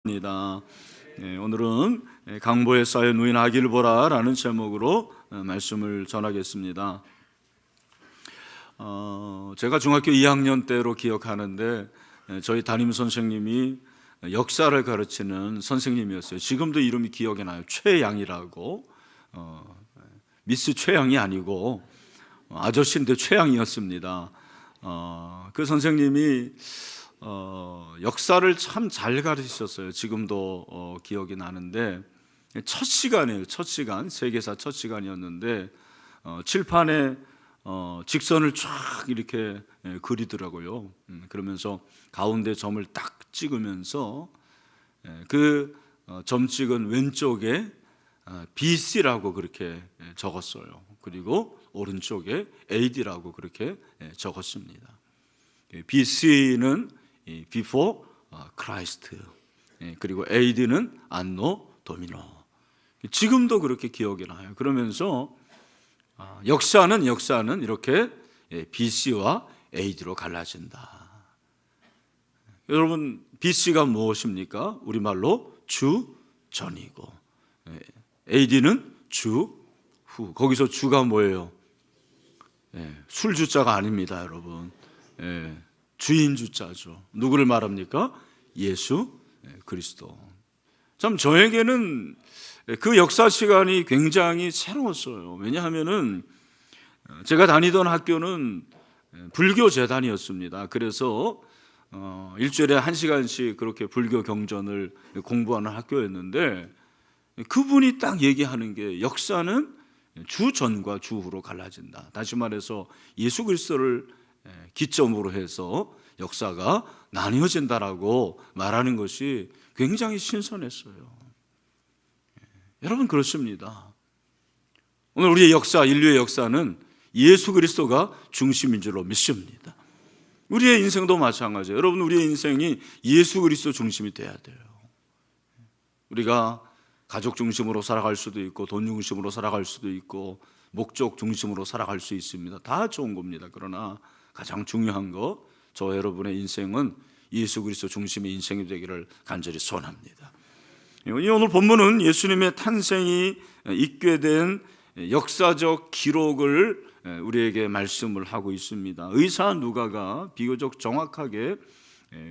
입니다. 오늘은 강보에 쌓여 누인 아기를 보라 라는 제목으로 말씀을 전하겠습니다. 제가 중학교 2학년 때로 기억하는데 저희 담임 선생님이 역사를 가르치는 선생님이었어요. 지금도 이름이 기억이 나요. 최양이라고. 미스 최양이 아니고 아저씨인데 최양이었습니다. 그 선생님이 역사를 참 잘 가르치셨어요. 지금도 기억이 나는데 첫 시간이에요. 첫 시간, 세계사 첫 시간이었는데 칠판에 직선을 쫙 이렇게 그리더라고요. 그러면서 가운데 점을 딱 찍으면서 그 점 찍은 왼쪽에 BC라고 그렇게 적었어요. 그리고 오른쪽에 AD라고 그렇게 적었습니다. BC는 Before Christ, 그리고 AD는 Anno Domini. 지금도 그렇게 기억이 나요. 그러면서 역사는 이렇게 BC와 AD로 갈라진다. 여러분, BC가 무엇입니까? 우리말로 주 전이고, AD는 주 후. 거기서 주가 뭐예요? 술 주자가 아닙니다, 여러분. 주인 주자죠. 누구를 말합니까? 예수 그리스도. 참 저에게는 그 역사 시간이 굉장히 새로웠어요. 왜냐하면은 제가 다니던 학교는 불교 재단이었습니다. 그래서 일주일에 1시간씩 그렇게 불교 경전을 공부하는 학교였는데, 그분이 딱 얘기하는 게 역사는 주 전과 주 후로 갈라진다. 다시 말해서 예수 그리스도를 기점으로 해서 역사가 나뉘어진다라고 말하는 것이 굉장히 신선했어요. 여러분, 그렇습니다. 오늘 우리의 역사, 인류의 역사는 예수 그리스도가 중심인 줄로 믿습니다. 우리의 인생도 마찬가지예요. 여러분, 우리의 인생이 예수 그리스도 중심이 돼야 돼요. 우리가 가족 중심으로 살아갈 수도 있고, 돈 중심으로 살아갈 수도 있고, 목적 중심으로 살아갈 수 있습니다. 다 좋은 겁니다. 그러나 가장 중요한 거, 저 여러분의 인생은 예수 그리스도 중심의 인생이 되기를 간절히 소원합니다. 오늘 본문은 예수님의 탄생이 있게 된 역사적 기록을 우리에게 말씀을 하고 있습니다. 의사 누가가 비교적 정확하게,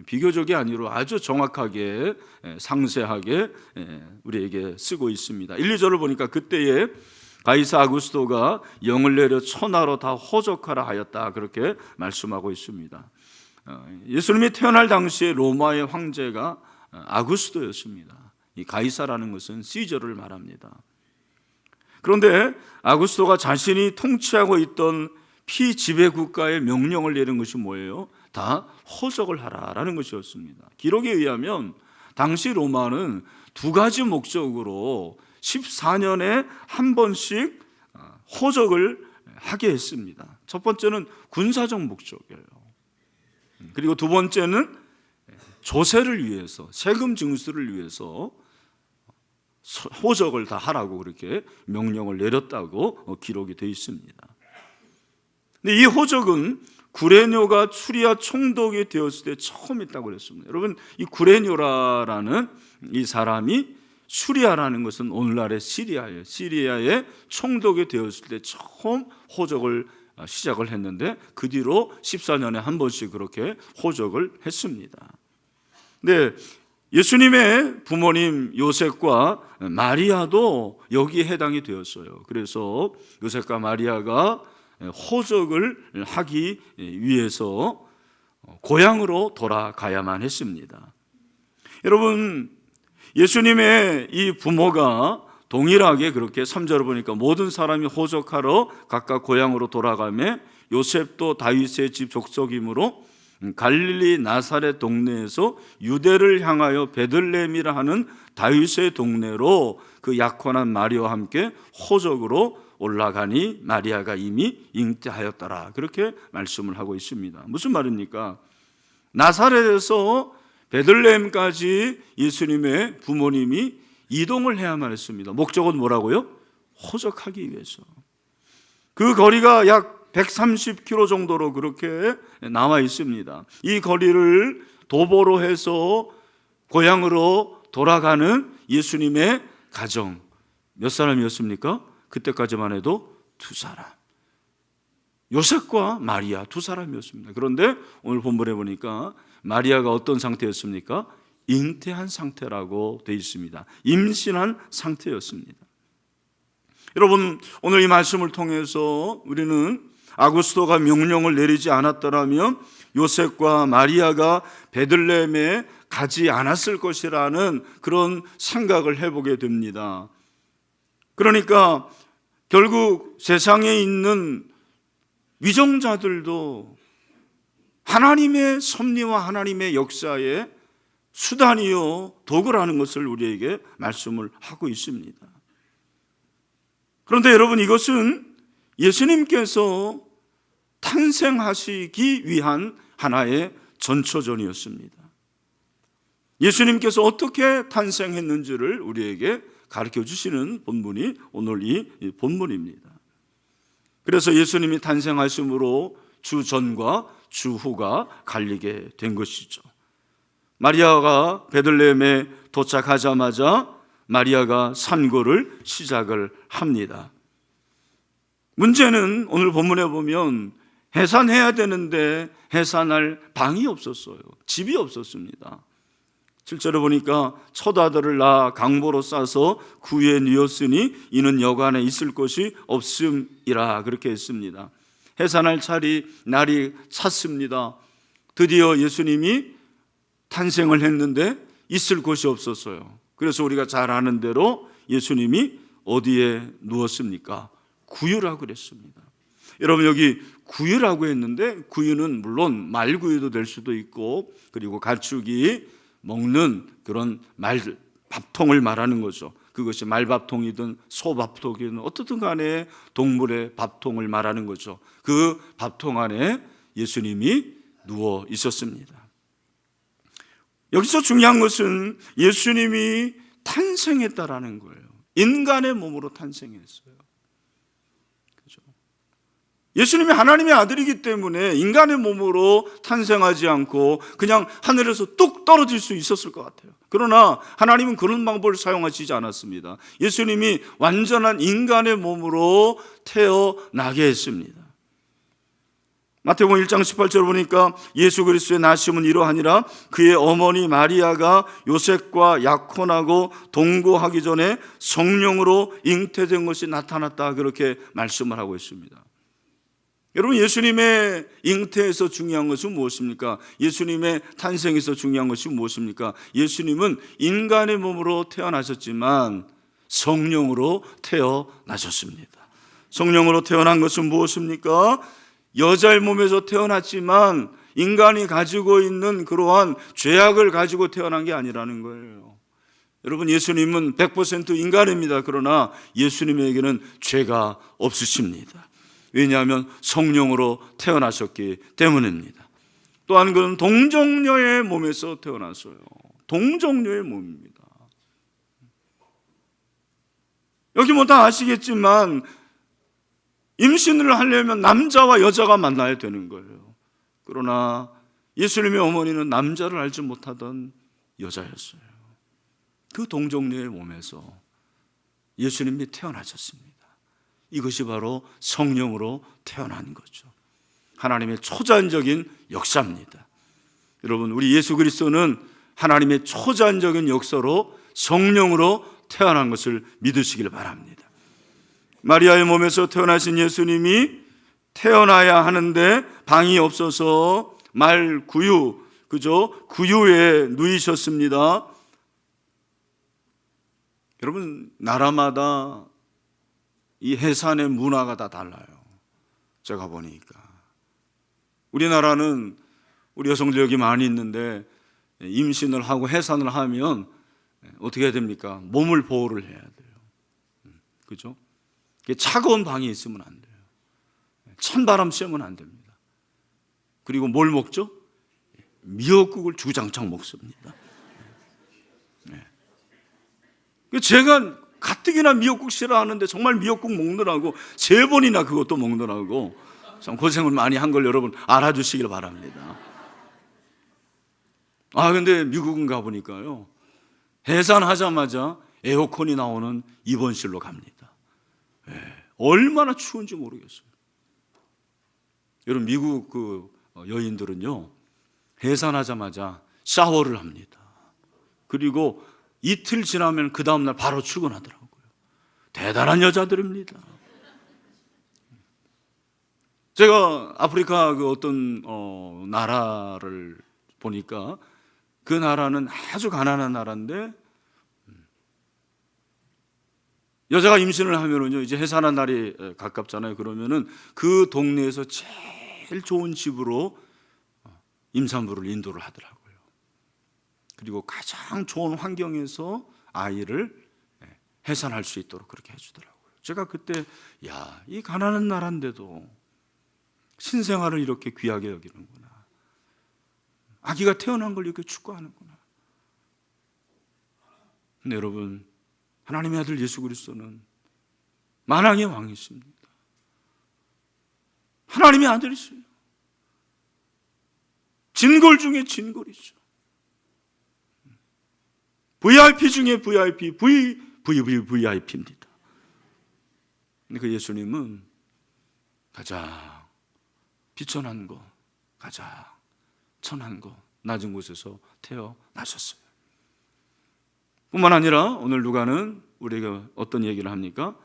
비교적이 아니라 아주 정확하게, 상세하게 우리에게 쓰고 있습니다. 1, 2절을 보니까 그때에 가이사 아구스토가 영을 내려 천하로 다 호적하라 하였다, 그렇게 말씀하고 있습니다. 예수님이 태어날 당시에 로마의 황제가 아구스토였습니다. 이 가이사라는 것은 시저를 말합니다. 그런데 아구스토가 자신이 통치하고 있던 피지배 국가의 명령을 내린 것이 뭐예요? 다 호적을 하라라는 것이었습니다. 기록에 의하면 당시 로마는 두 가지 목적으로 14년에 한 번씩 호적을 하게 했습니다. 첫 번째는 군사적 목적이에요. 그리고 두 번째는 조세를 위해서, 세금 징수를 위해서 호적을 다 하라고 그렇게 명령을 내렸다고 기록이 되어 있습니다. 근데 이 호적은 구레뇨가 수리아 총독이 되었을 때 처음 있다고 그랬습니다. 여러분, 이 구레뇨라는 이 사람이, 수리아라는 것은 오늘날의 시리아예요. 시리아의 총독이 되었을 때 처음 호적을 시작을 했는데, 그 뒤로 14년에 한 번씩 그렇게 호적을 했습니다. 근데 예수님의 부모님 요셉과 마리아도 여기에 해당이 되었어요. 그래서 요셉과 마리아가 호적을 하기 위해서 고향으로 돌아가야만 했습니다. 여러분, 예수님의 이 부모가 동일하게 그렇게 3절을 보니까 모든 사람이 호적하러 각각 고향으로 돌아가며 요셉도 다윗의 집 족속이므로 갈릴리 나사렛 동네에서 유대를 향하여 베들레헴이라 하는 다윗의 동네로 그 약혼한 마리아와 함께 호적으로 올라가니 마리아가 이미 잉태하였더라, 그렇게 말씀을 하고 있습니다. 무슨 말입니까? 나사렛에서 베들레헴까지 예수님의 부모님이 이동을 해야만 했습니다. 목적은 뭐라고요? 호적하기 위해서. 그 거리가 약 130km 정도로 그렇게 나와 있습니다. 이 거리를 도보로 해서 고향으로 돌아가는 예수님의 가정 몇 사람이었습니까? 그때까지만 해도 두 사람, 요셉과 마리아 두 사람이었습니다. 그런데 오늘 본문에 보니까 마리아가 어떤 상태였습니까? 잉태한 상태라고 되어 있습니다. 임신한 상태였습니다. 여러분, 오늘 이 말씀을 통해서 우리는 아구스토가 명령을 내리지 않았더라면 요셉과 마리아가 베들레헴에 가지 않았을 것이라는 그런 생각을 해보게 됩니다. 그러니까 결국 세상에 있는 위정자들도 하나님의 섭리와 하나님의 역사의 수단이요 도구라는 것을 우리에게 말씀을 하고 있습니다. 그런데 여러분, 이것은 예수님께서 탄생하시기 위한 하나의 전초전이었습니다. 예수님께서 어떻게 탄생했는지를 우리에게 가르쳐 주시는 본문이 오늘 이 본문입니다. 그래서 예수님이 탄생하심으로 주 전과 주 후가 갈리게 된 것이죠. 마리아가 베들레헴에 도착하자마자 마리아가 산고를 시작을 합니다. 문제는 오늘 본문에 보면 해산해야 되는데 해산할 방이 없었어요. 집이 없었습니다. 실제로 보니까 첫 아들을 낳아 강보로 싸서 구유에 뉘었으니 이는 여관에 있을 곳이 없음이라 그렇게 했습니다. 해산할 날이 찼습니다. 드디어 예수님이 탄생을 했는데 있을 곳이 없었어요. 그래서 우리가 잘 아는 대로 예수님이 어디에 누웠습니까? 구유라고 그랬습니다. 여러분, 여기 구유라고 했는데 구유는 물론 말구유도 될 수도 있고, 그리고 가축이 먹는 그런 밥통을 말하는 거죠. 그것이 말밥통이든 소밥통이든 어떻든 간에 동물의 밥통을 말하는 거죠. 그 밥통 안에 예수님이 누워 있었습니다. 여기서 중요한 것은 예수님이 탄생했다라는 거예요. 인간의 몸으로 탄생했어요. 그렇죠? 예수님이 하나님의 아들이기 때문에 인간의 몸으로 탄생하지 않고 그냥 하늘에서 뚝 떨어질 수 있었을 것 같아요. 그러나 하나님은 그런 방법을 사용하시지 않았습니다. 예수님이 완전한 인간의 몸으로 태어나게 했습니다. 마태복음 1장 18절 보니까 예수 그리스도의 나심은 이러하니라 그의 어머니 마리아가 요셉과 약혼하고 동거하기 전에 성령으로 잉태된 것이 나타났다, 그렇게 말씀을 하고 있습니다. 여러분, 예수님의 잉태에서 중요한 것은 무엇입니까? 예수님의 탄생에서 중요한 것이 무엇입니까? 예수님은 인간의 몸으로 태어나셨지만 성령으로 태어나셨습니다. 성령으로 태어난 것은 무엇입니까? 여자의 몸에서 태어났지만 인간이 가지고 있는 그러한 죄악을 가지고 태어난 게 아니라는 거예요. 여러분, 예수님은 100% 인간입니다. 그러나 예수님에게는 죄가 없으십니다. 왜냐하면 성령으로 태어나셨기 때문입니다. 또한 그는 동정녀의 몸에서 태어났어요. 동정녀의 몸입니다. 여기 뭐 다 아시겠지만 임신을 하려면 남자와 여자가 만나야 되는 거예요. 그러나 예수님의 어머니는 남자를 알지 못하던 여자였어요. 그 동정녀의 몸에서 예수님이 태어나셨습니다. 이것이 바로 성령으로 태어난 거죠. 하나님의 초자연적인 역사입니다. 여러분, 우리 예수 그리스도는 하나님의 초자연적인 역사로 성령으로 태어난 것을 믿으시길 바랍니다. 마리아의 몸에서 태어나신 예수님이 태어나야 하는데 방이 없어서 말구유, 그죠? 구유에 누이셨습니다. 여러분, 나라마다 이 해산의 문화가 다 달라요. 제가 보니까 우리나라는 우리 여성들 여기 많이 있는데 임신을 하고 해산을 하면 어떻게 해야 됩니까? 몸을 보호를 해야 돼요. 그죠? 차가운 방에 있으면 안 돼요. 찬바람 쐬면 안 됩니다. 그리고 뭘 먹죠? 미역국을 주장창 먹습니다. 제가 가뜩이나 미역국 싫어하는데 정말 미역국 먹느라고 3번이나 그것도 먹느라고 참 고생을 많이 한 걸 여러분 알아주시길 바랍니다. 근데 미국은 가보니까요, 해산하자마자 에어컨이 나오는 입원실로 갑니다. 얼마나 추운지 모르겠어요. 여러분, 미국 그 여인들은요, 해산하자마자 샤워를 합니다. 그리고 이틀 지나면 그 다음날 바로 출근하더라고요. 대단한 여자들입니다. 제가 아프리카 그 어떤 나라를 보니까 그 나라는 아주 가난한 나라인데, 여자가 임신을 하면은요, 이제 해산한 날이 가깝잖아요. 그러면은 그 동네에서 제일 좋은 집으로 임산부를 인도를 하더라고요. 그리고 가장 좋은 환경에서 아이를 해산할 수 있도록 그렇게 해주더라고요. 제가 그때, 야, 이 가난한 나라인데도 신생아를 이렇게 귀하게 여기는구나. 아기가 태어난 걸 이렇게 축구하는구나. 근데 여러분, 하나님의 아들 예수 그리스도는 만왕의 왕이십니다. 하나님의 아들이세요. 진골 중에 진골이죠. VIP 중에 VIP, VVVIP입니다. 근데 그 예수님은 가장 비천한 곳, 가장 천한 곳, 낮은 곳에서 태어나셨어요. 뿐만 아니라 오늘 누가는 우리에게 어떤 얘기를 합니까?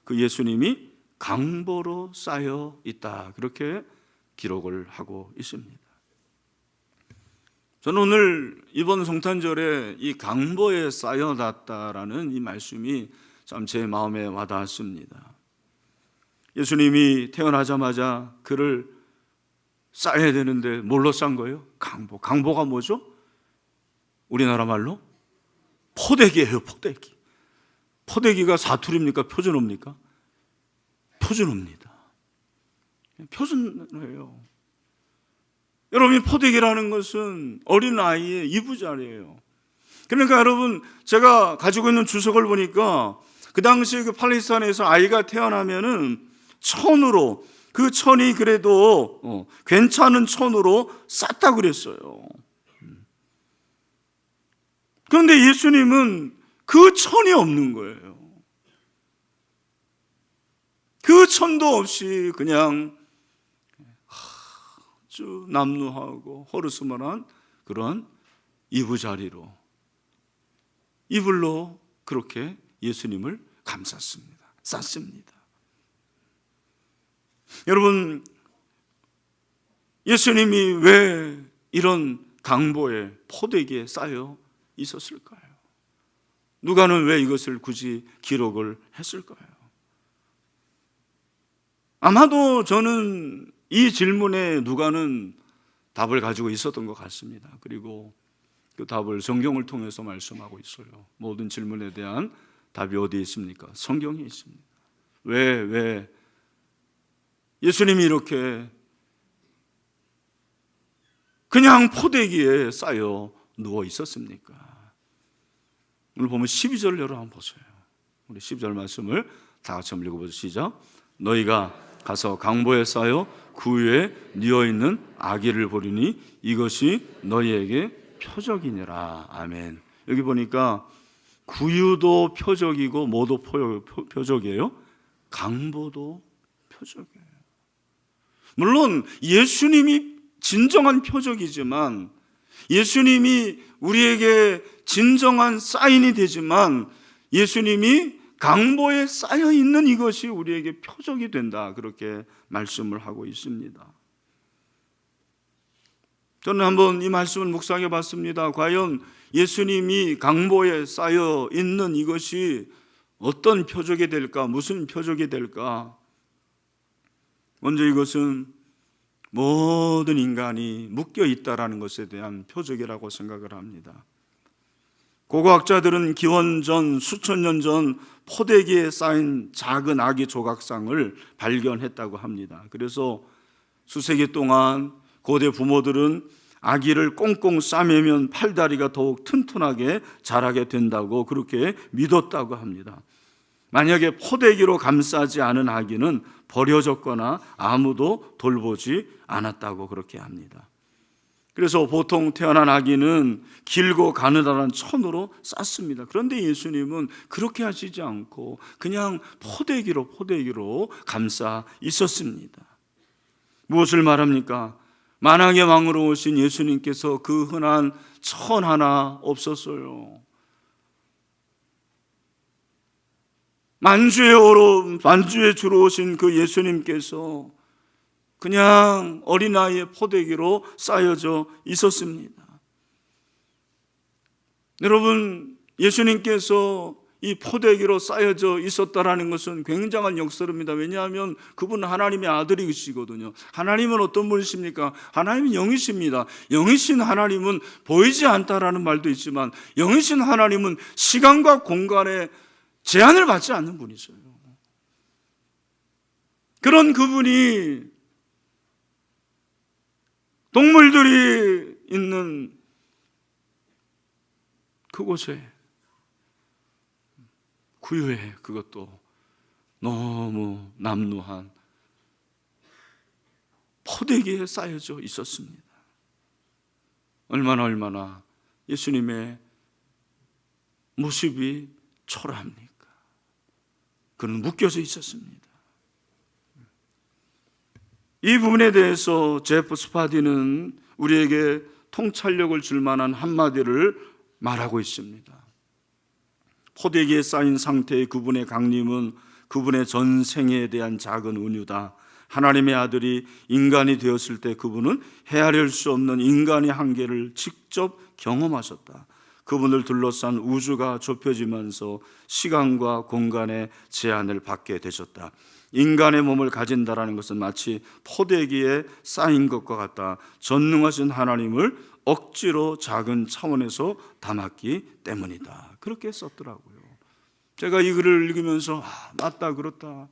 그 예수님이 강보로 쌓여 있다, 그렇게 기록을 하고 있습니다. 저는 오늘 이번 성탄절에 이 강보에 쌓여놨다라는 이 말씀이 참 제 마음에 와닿았습니다. 예수님이 태어나자마자 그를 쌓아야 되는데 뭘로 쌓은 거예요? 강보. 강보가 뭐죠? 우리나라 말로 포대기예요. 포대기. 포대기가 사투리입니까? 표준어입니까? 표준어입니다. 표준어예요. 여러분, 포대기라는 것은 어린아이의 이부자리예요. 그러니까 여러분, 제가 가지고 있는 주석을 보니까 그 당시에 그 팔레스타인에서 아이가 태어나면은 천으로, 그 천이 그래도 괜찮은 천으로 쌌다고 그랬어요. 그런데 예수님은 그 천이 없는 거예요. 그 천도 없이 그냥 아주 남루하고 허르스멀한 그런 이부자리로, 이불로 그렇게 예수님을 감쌌습니다. 쌌습니다. 여러분, 예수님이 왜 이런 강보에, 포대기에 쌓여 있었을까요? 누가는 왜 이것을 굳이 기록을 했을까요? 아마도 저는 이 질문에 누가는 답을 가지고 있었던 것 같습니다. 그리고 그 답을 성경을 통해서 말씀하고 있어요. 모든 질문에 대한 답이 어디에 있습니까? 성경에 있습니다. 왜 예수님이 이렇게 그냥 포대기에 쌓여 누워 있었습니까? 오늘 보면 12절을 여러분 보세요. 우리 12절 말씀을 다 같이 한번 읽어보죠. 시작. 너희가 가서 강보에 쌓여 그 위에 뉘어있는 아기를 보리니 이것이 너희에게 표적이니라. 아멘. 여기 보니까 구유도 표적이고 뭐도 표적이에요? 강보도 표적이에요. 물론 예수님이 진정한 표적이지만, 예수님이 우리에게 진정한 사인이 되지만, 예수님이 강보에 쌓여 있는 이것이 우리에게 표적이 된다, 그렇게 말씀을 하고 있습니다. 저는 한번 이 말씀을 묵상해 봤습니다. 과연 예수님이 강보에 쌓여 있는 이것이 어떤 표적이 될까? 무슨 표적이 될까? 먼저 이것은 모든 인간이 묶여 있다라는 것에 대한 표적이라고 생각을 합니다. 고고학자들은 기원전 수천 년 전 포대기에 쌓인 작은 아기 조각상을 발견했다고 합니다. 그래서 수세기 동안 고대 부모들은 아기를 꽁꽁 싸매면 팔다리가 더욱 튼튼하게 자라게 된다고 그렇게 믿었다고 합니다. 만약에 포대기로 감싸지 않은 아기는 버려졌거나 아무도 돌보지 않았다고 그렇게 합니다. 그래서 보통 태어난 아기는 길고 가느다란 천으로 쌌습니다. 그런데 예수님은 그렇게 하시지 않고 그냥 포대기로 감싸 있었습니다. 무엇을 말합니까? 만왕의 왕으로 오신 예수님께서 그 흔한 천 하나 없었어요. 만주의 주로 오신 그 예수님께서 그냥 어린아이의 포대기로 쌓여져 있었습니다. 여러분, 예수님께서 이 포대기로 쌓여져 있었다라는 것은 굉장한 역설입니다. 왜냐하면 그분은 하나님의 아들이시거든요. 하나님은 어떤 분이십니까? 하나님은 영이십니다. 영이신 하나님은 보이지 않다라는 말도 있지만 영이신 하나님은 시간과 공간에 제한을 받지 않는 분이세요. 그런 그분이 동물들이 있는 그곳에 구유에 그것도 너무 남루한 포대기에 쌓여져 있었습니다. 얼마나 예수님의 모습이 초라합니까? 그는 묶여져 있었습니다. 이 부분에 대해서 제프 스파디는 우리에게 통찰력을 줄 만한 한마디를 말하고 있습니다. 포대기에 쌓인 상태의 그분의 강림은 그분의 전생에 대한 작은 은유다. 하나님의 아들이 인간이 되었을 때 그분은 헤아릴 수 없는 인간의 한계를 직접 경험하셨다. 그분을 둘러싼 우주가 좁혀지면서 시간과 공간의 제한을 받게 되셨다. 인간의 몸을 가진다라는 것은 마치 포대기에 쌓인 것과 같다. 전능하신 하나님을 억지로 작은 차원에서 담았기 때문이다. 그렇게 썼더라고요. 제가 이 글을 읽으면서 맞다, 그렇다.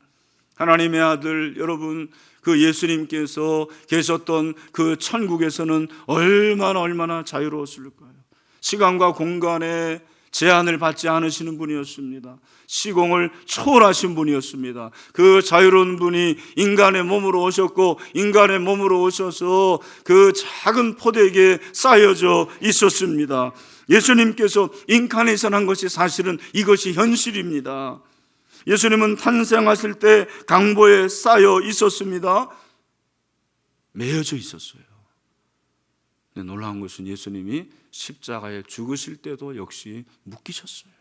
하나님의 아들, 여러분, 그 예수님께서 계셨던 그 천국에서는 얼마나 자유로웠을까요? 시간과 공간에 제한을 받지 않으시는 분이었습니다. 시공을 초월하신 분이었습니다. 그 자유로운 분이 인간의 몸으로 오셨고 인간의 몸으로 오셔서 그 작은 포대기에 쌓여져 있었습니다. 예수님께서 인카네이션한 것이 사실은 이것이 현실입니다. 예수님은 탄생하실 때 강보에 쌓여 있었습니다. 매여져 있었어요. 근데 놀라운 것은 예수님이 십자가에 죽으실 때도 역시 묶이셨어요.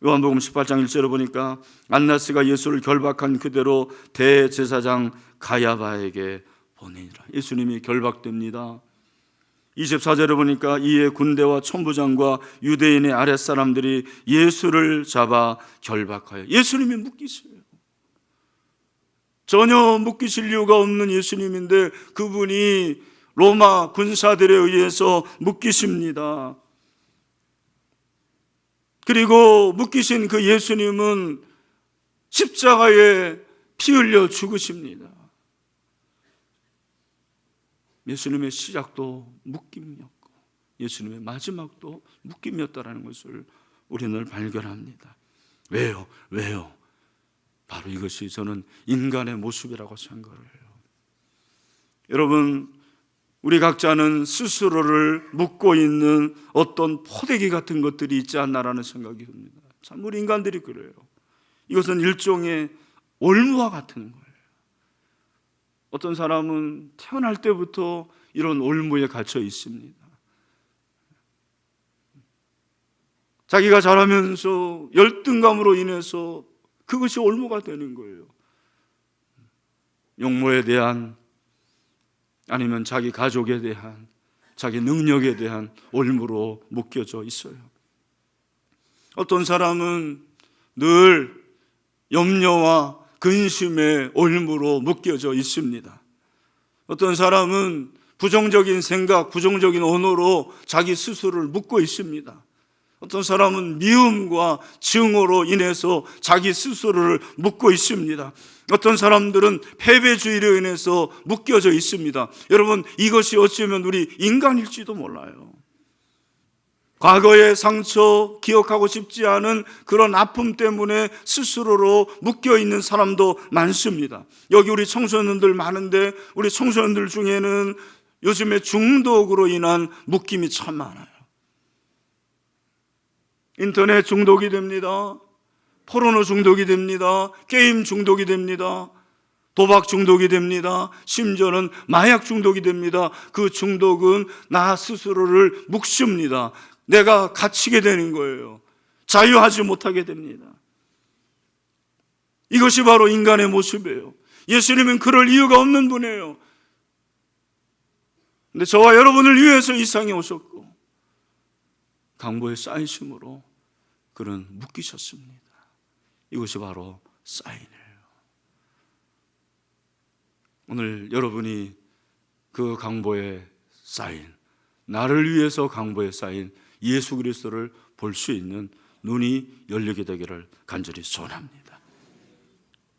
요한복음 18장 1절을 보니까 안나스가 예수를 결박한 그대로 대제사장 가야바에게 보내니라. 예수님이 결박됩니다. 24절을 보니까 이에 군대와 천부장과 유대인의 아랫사람들이 예수를 잡아 결박하여 예수님이 묶이세요. 전혀 묶이실 이유가 없는 예수님인데 그분이 로마 군사들에 의해서 묶이십니다. 그리고 묶이신 그 예수님은 십자가에 피 흘려 죽으십니다. 예수님의 시작도 묶임이었고 예수님의 마지막도 묶임이었다는 것을 우리는 발견합니다. 왜요? 바로 이것이 저는 인간의 모습이라고 생각을 해요. 여러분, 우리 각자는 스스로를 묶고 있는 어떤 포대기 같은 것들이 있지 않나라는 생각이 듭니다. 참 우리 인간들이 그래요. 이것은 일종의 올무와 같은 거예요. 어떤 사람은 태어날 때부터 이런 올무에 갇혀 있습니다. 자기가 자라면서 열등감으로 인해서 그것이 올무가 되는 거예요. 용모에 대한, 아니면 자기 가족에 대한, 자기 능력에 대한 올무로 묶여져 있어요. 어떤 사람은 늘 염려와 근심의 올무로 묶여져 있습니다. 어떤 사람은 부정적인 생각, 부정적인 언어로 자기 스스로를 묶고 있습니다. 어떤 사람은 미움과 증오로 인해서 자기 스스로를 묶고 있습니다. 어떤 사람들은 패배주의로 인해서 묶여져 있습니다. 여러분, 이것이 어쩌면 우리 인간일지도 몰라요. 과거의 상처, 기억하고 싶지 않은 그런 아픔 때문에 스스로로 묶여있는 사람도 많습니다. 여기 우리 청소년들 많은데 우리 청소년들 중에는 요즘에 중독으로 인한 묶임이 참 많아요. 인터넷 중독이 됩니다. 포르노 중독이 됩니다. 게임 중독이 됩니다. 도박 중독이 됩니다. 심지어는 마약 중독이 됩니다. 그 중독은 나 스스로를 묵습니다. 내가 갇히게 되는 거예요. 자유하지 못하게 됩니다. 이것이 바로 인간의 모습이에요. 예수님은 그럴 이유가 없는 분이에요. 근데 저와 여러분을 위해서 이 세상에 오셨고 강보에 쌓이심으로 그는 묶이셨습니다. 이것이 바로 사인이에요. 오늘 여러분이 그 강보에 쌓인, 나를 위해서 강보에 쌓인 예수 그리스도를 볼 수 있는 눈이 열리게 되기를 간절히 소원합니다.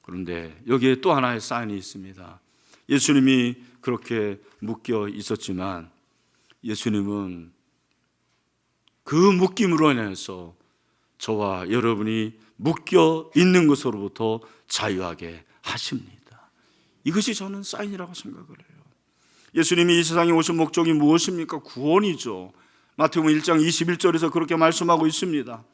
그런데 여기에 또 하나의 사인이 있습니다. 예수님이 그렇게 묶여 있었지만 예수님은 그 묶임으로 인해서 저와 여러분이 묶여 있는 것으로부터 자유하게 하십니다. 이것이 저는 사인이라고 생각을 해요. 예수님이 이 세상에 오신 목적이 무엇입니까? 구원이죠. 마태복음 1장 21절에서 그렇게 말씀하고 있습니다.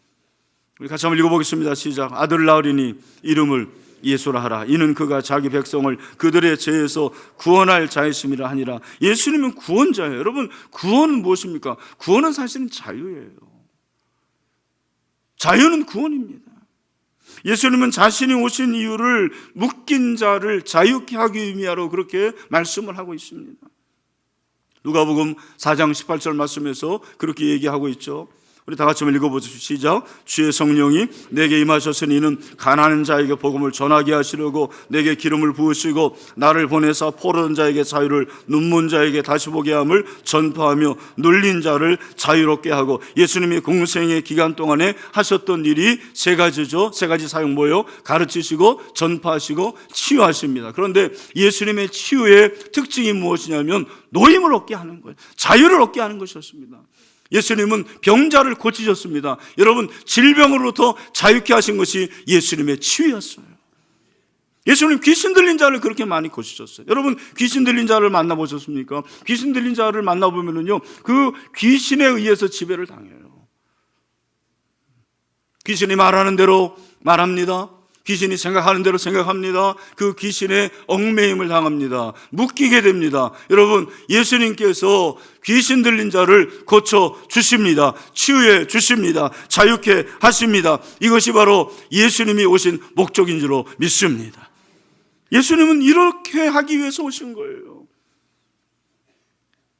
우리 같이 한번 읽어보겠습니다. 시작. 아들 낳으리니 이름을 예수라 하라. 이는 그가 자기 백성을 그들의 죄에서 구원할 자이심이라 하니라. 예수님은 구원자예요. 여러분, 구원은 무엇입니까? 구원은 사실은 자유예요. 자유는 구원입니다. 예수님은 자신이 오신 이유를 묶인 자를 자유케 하기 위하여 그렇게 말씀을 하고 있습니다. 누가복음 4장 18절 말씀에서 그렇게 얘기하고 있죠. 우리 다 같이 한번 읽어보시죠. 시작. 주의 성령이 내게 임하셨으니 이는 가난한 자에게 복음을 전하게 하시려고 내게 기름을 부으시고 나를 보내사 포로된 자에게 자유를, 눈먼 자에게 다시 보게 함을 전파하며 눌린 자를 자유롭게 하고. 예수님이 공생의 기간 동안에 하셨던 일이 세 가지죠. 세 가지 사역 뭐예요? 가르치시고 전파하시고 치유하십니다. 그런데 예수님의 치유의 특징이 무엇이냐면 노임을 얻게 하는 거예요. 자유를 얻게 하는 것이었습니다. 예수님은 병자를 고치셨습니다. 여러분, 질병으로부터 자유케 하신 것이 예수님의 치유였어요. 예수님 귀신 들린 자를 그렇게 많이 고치셨어요. 여러분, 귀신 들린 자를 만나보셨습니까? 귀신 들린 자를 만나보면요, 그 귀신에 의해서 지배를 당해요. 귀신이 말하는 대로 말합니다. 귀신이 생각하는 대로 생각합니다. 그 귀신의 얽매임을 당합니다. 묶이게 됩니다. 여러분, 예수님께서 귀신 들린 자를 고쳐 주십니다. 치유해 주십니다. 자유케 하십니다. 이것이 바로 예수님이 오신 목적인 줄로 믿습니다. 예수님은 이렇게 하기 위해서 오신 거예요.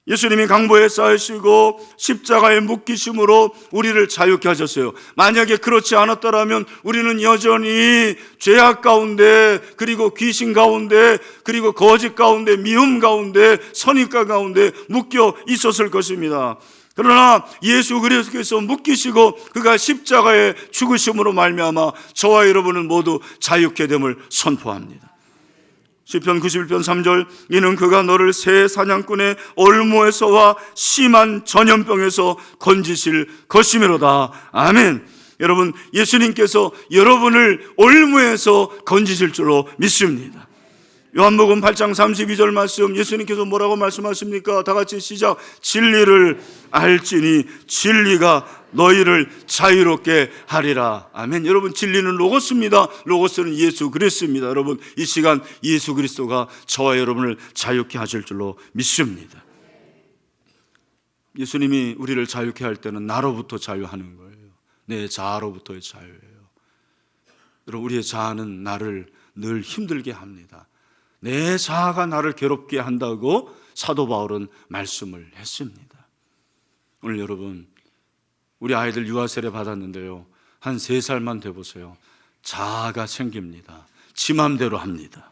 예수님이 강보에 쌓이시고 십자가에 묶이심으로 우리를 자유케 하셨어요. 만약에 그렇지 않았더라면 우리는 여전히 죄악 가운데, 그리고 귀신 가운데, 그리고 거짓 가운데, 미움 가운데, 선입관 가운데 묶여 있었을 것입니다. 그러나 예수 그리스도께서 묶이시고 그가 십자가에 죽으심으로 말미암아 저와 여러분은 모두 자유케 됨을 선포합니다. 시편 91편 3절. 이는 그가 너를 새 사냥꾼의 올무에서와 심한 전염병에서 건지실 것이미로다. 아멘. 여러분, 예수님께서 여러분을 올무에서 건지실 줄로 믿습니다. 요한복음 8장 32절 말씀, 예수님께서 뭐라고 말씀하십니까? 다 같이 시작. 진리를 알지니 진리가 너희를 자유롭게 하리라. 아멘. 여러분, 진리는 로고스입니다. 로고스는 예수 그리스도입니다. 여러분, 이 시간 예수 그리스도가 저와 여러분을 자유케 하실 줄로 믿습니다. 예수님이 우리를 자유케 할 때는 나로부터 자유하는 거예요. 내 자아로부터의 자유예요. 여러분, 우리의 자아는 나를 늘 힘들게 합니다. 내 자아가 나를 괴롭게 한다고 사도 바울은 말씀을 했습니다. 오늘 여러분, 우리 아이들 유아 세례 받았는데요, 한 3살만 돼보세요. 자아가 생깁니다. 지 맘대로 합니다.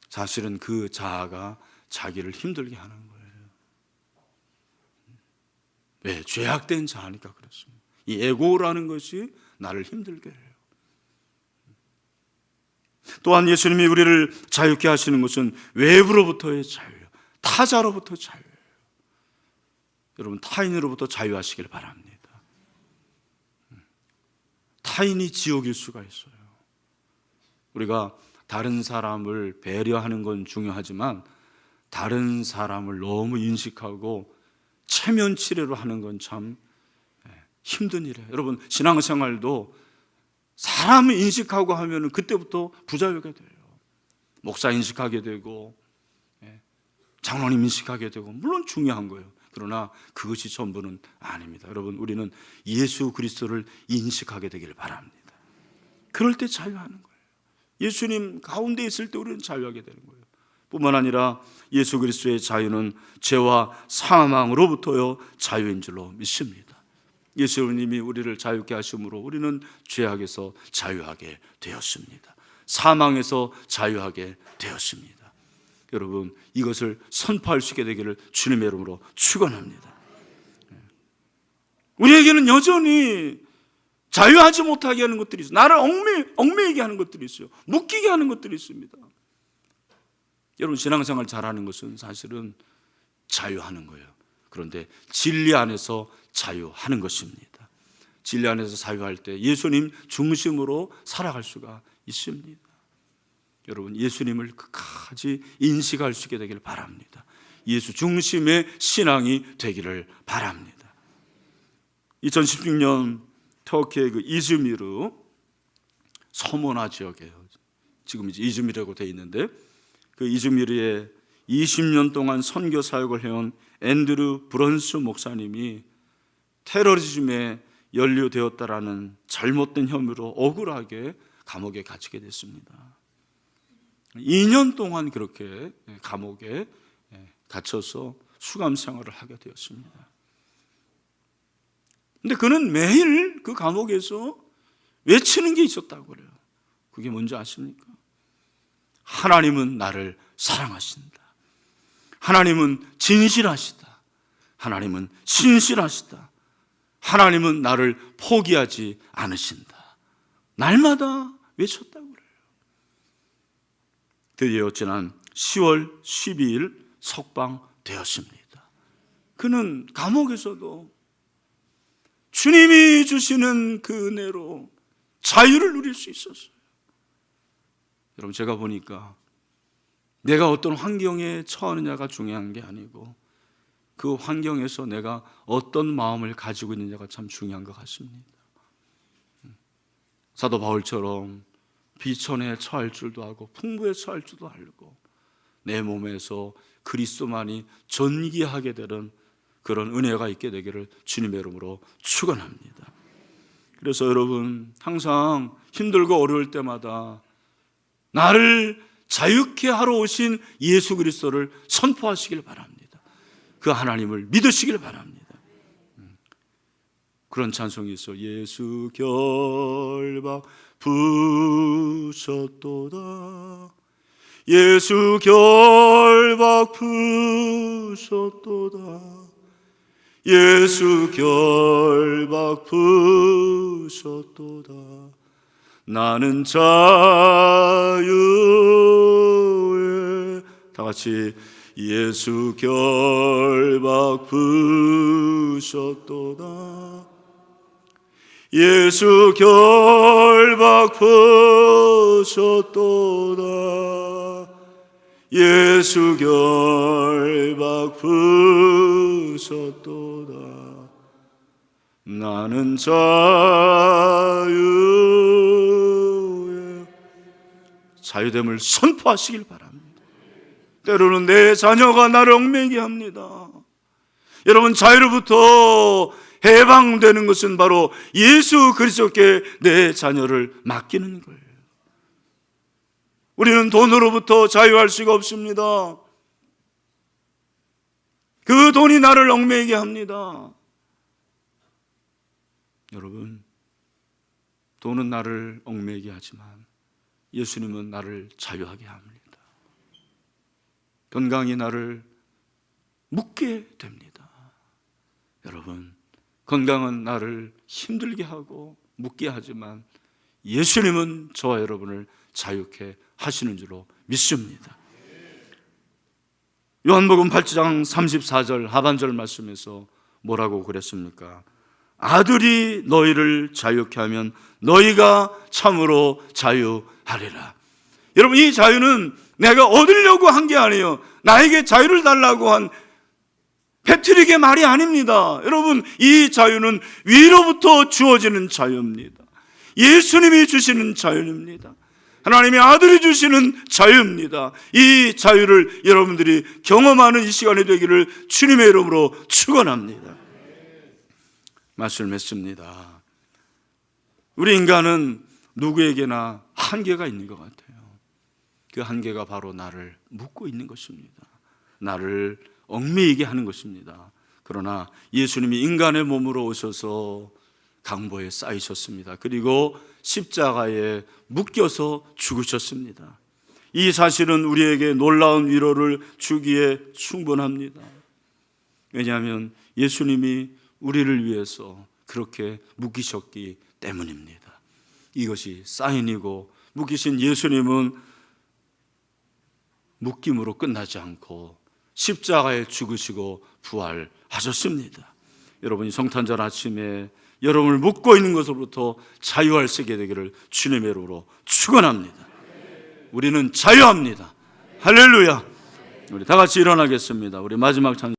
사실은 그 자아가 자기를 힘들게 하는 거예요. 왜? 죄악된 자아니까 그렇습니다. 이 에고라는 것이 나를 힘들게 해요. 또한 예수님이 우리를 자유케 하시는 것은 외부로부터의 자유예요. 타자로부터 자유예요. 여러분, 타인으로부터 자유하시길 바랍니다. 타인이 지옥일 수가 있어요. 우리가 다른 사람을 배려하는 건 중요하지만 다른 사람을 너무 인식하고 체면 치레로 하는 건 참 힘든 일이에요. 여러분, 신앙생활도 사람을 인식하고 하면 그때부터 부자유가 돼요. 목사 인식하게 되고 장로님 인식하게 되고, 물론 중요한 거예요. 그러나 그것이 전부는 아닙니다. 여러분, 우리는 예수 그리스도를 인식하게 되기를 바랍니다. 그럴 때 자유하는 거예요. 예수님 가운데 있을 때 우리는 자유하게 되는 거예요. 뿐만 아니라 예수 그리스도의 자유는 죄와 사망으로부터요 자유인 줄로 믿습니다. 예수님이 우리를 자유케 하심으로 우리는 죄악에서 자유하게 되었습니다. 사망에서 자유하게 되었습니다. 여러분, 이것을 선포할 수 있게 되기를 주님의 이름으로 축원합니다. 우리에게는 여전히 자유하지 못하게 하는 것들이 있어요. 나를 얽매이게 하는 것들이 있어요. 묶이게 하는 것들이 있습니다. 여러분, 신앙생활 잘하는 것은 사실은 자유하는 거예요. 그런데 진리 안에서 자유하는 것입니다. 진리 안에서 자유할 때 예수님 중심으로 살아갈 수가 있습니다. 여러분, 예수님을 끝까지 인식할 수 있게 되기를 바랍니다. 예수 중심의 신앙이 되기를 바랍니다. 2016년 터키의 그 이즈미르 서머나 지역이에요. 지금 이제 이즈미르라고 되어 있는데, 그 이즈미르에 20년 동안 선교 사역을 해온 앤드류 브런스 목사님이 테러리즘에 연루되었다라는 잘못된 혐의로 억울하게 감옥에 갇히게 됐습니다. 2년 동안 그렇게 감옥에 갇혀서 수감 생활을 하게 되었습니다. 근데 그는 매일 그 감옥에서 외치는 게 있었다고 그래요. 그게 뭔지 아십니까? 하나님은 나를 사랑하신다. 하나님은 진실하시다. 하나님은 신실하시다. 하나님은 나를 포기하지 않으신다. 날마다 외쳤다고 그래요. 드디어 지난 10월 12일 석방되었습니다. 그는 감옥에서도 주님이 주시는 그 은혜로 자유를 누릴 수 있었어요. 여러분, 제가 보니까 내가 어떤 환경에 처하느냐가 중요한 게 아니고 그 환경에서 내가 어떤 마음을 가지고 있느냐가 참 중요한 것 같습니다. 사도 바울처럼 비천에 처할 줄도 알고 풍부에 처할 줄도 알고 내 몸에서 그리스도만이 전기하게 되는 그런 은혜가 있게 되기를 주님의 이름으로 축원합니다. 그래서 여러분, 항상 힘들고 어려울 때마다 나를 자유케 하러 오신 예수 그리스도를 선포하시길 바랍니다. 그 하나님을 믿으시길 바랍니다. 그런 찬송이 있어. 예수 결박 부셨도다. 예수 결박 부셨도다. 예수 결박 부셨도다. 나는 자유에, 다 같이 예수 결박 부셨도다. 예수 결박 부셨도다. 예수 결박 부셨도다. 나는 자유됨을 선포하시길 바랍니다. 때로는 내 자녀가 나를 얽매이게 합니다. 여러분, 자유로부터 해방되는 것은 바로 예수 그리스도께 내 자녀를 맡기는 거예요. 우리는 돈으로부터 자유할 수가 없습니다. 그 돈이 나를 얽매이게 합니다. 여러분, 돈은 나를 얽매이게 하지만 예수님은 나를 자유하게 합니다. 건강이 나를 묶게 됩니다. 여러분, 건강은 나를 힘들게 하고 묶게 하지만 예수님은 저와 여러분을 자유케 하시는 줄로 믿습니다. 요한복음 8장 34절 하반절 말씀에서 뭐라고 그랬습니까? 아들이 너희를 자유케 하면 너희가 참으로 자유하리라. 여러분, 이 자유는 내가 얻으려고 한 게 아니에요. 나에게 자유를 달라고 한 패트릭의 말이 아닙니다. 여러분, 이 자유는 위로부터 주어지는 자유입니다. 예수님이 주시는 자유입니다. 하나님의 아들이 주시는 자유입니다. 이 자유를 여러분들이 경험하는 이 시간이 되기를 주님의 이름으로 축원합니다. 말씀을 맺습니다. 우리 인간은 누구에게나 한계가 있는 것 같아요. 그 한계가 바로 나를 묶고 있는 것입니다. 나를 얽매이게 하는 것입니다. 그러나 예수님이 인간의 몸으로 오셔서 강보에 쌓이셨습니다. 그리고 십자가에 묶여서 죽으셨습니다. 이 사실은 우리에게 놀라운 위로를 주기에 충분합니다. 왜냐하면 예수님이 우리를 위해서 그렇게 묶이셨기 때문입니다. 이것이 사인이고, 묶이신 예수님은 묶임으로 끝나지 않고 십자가에 죽으시고 부활하셨습니다. 여러분이 성탄절 아침에 여러분을 묶고 있는 것으로부터 자유할 수 있게 되기를 주님의 이름으로 축원합니다. 우리는 자유합니다. 할렐루야. 우리 다 같이 일어나겠습니다. 우리 마지막 찬송